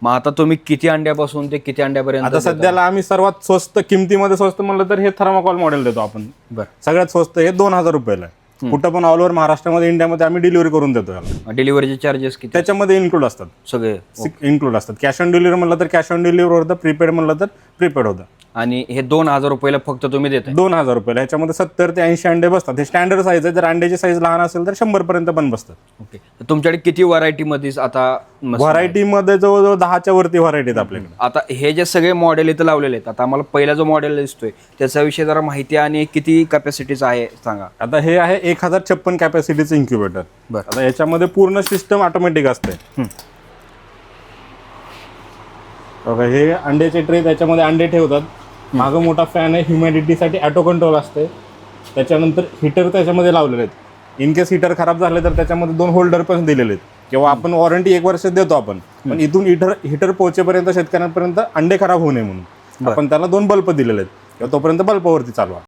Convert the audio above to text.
मग आता तुम्ही किती अंड्यापासून ते किती अंड्यापर्यंत आता सध्याला आम्ही सर्वात स्वस्त किमतीमध्ये स्वस्त म्हणलं तर हे थर्माकॉल मॉडेल देतो आपण. बरं. सगळ्यात स्वस्त हे 2000 रुपयाला आहे. कुठं पण ऑल ओव्हर महाराष्ट्रामध्ये इंडियामध्ये आम्ही डिलिव्हरी करून देतो याला. डिलिव्हरीचे चार्जेस किती त्याच्यामध्ये इन्क्लूड असतात, सगळे? इन्क्लूड असतात. कॅश ऑन डिलिव्हरी म्हणलं तर कॅश ऑन डिलिव्हरी होतं, प्रीपेड म्हणलं तर प्रीपेड होतं. आणि हे 2000 रुपयाला फक्त तुम्ही देताय? 2000 रुपयाला. ह्याच्यामध्ये 70 ते 80 अंडे बसतात. हे स्टँडर्ड साईज आहे. जर अंड्याची साईज लहान असेल तर 100 पर्यंत पण बसतात. ओके. तर तुमच्याकडे किती व्हरायटीमध्ये आता व्हरायटीमध्ये जवळजवळ 10च्या वरती व्हरायटी आहेत आपल्याकडे. आता हे जे सगळे मॉडेल इथं लावलेले आहेत, आता आम्हाला पहिला जो मॉडेल दिसतोय त्याच्याविषयी जरा माहिती आणि किती कॅपॅसिटीचा आहे सांगा. आता हे आहे 1056 कॅपॅसिटीचं इन्क्युबेटर. बरं. आता याच्यामध्ये पूर्ण सिस्टम ऑटोमॅटिक असते. बघा, हे अंड्याचे ट्रे त्याच्यामध्ये अंडे ठेवतात. मागं मोठा फॅन आहे, ह्युमिडिटीसाठी ऑटो कंट्रोल असते. त्याच्यानंतर हीटर त्याच्यामध्ये लावलेले आहेत. इन केस हीटर खराब झाले तर त्याच्यामध्ये 2 होल्डर पण दिलेले आहेत. किंवा आपण वॉरंटी 1 वर्ष देतो आपण, पण इथून हीटर पोहोचेपर्यंत शेतकऱ्यांपर्यंत अंडे खराब होऊ नये म्हणून आपण त्याला 2 बल्ब दिलेले आहेत. तोपर्यंत बल्बावरती चालवा.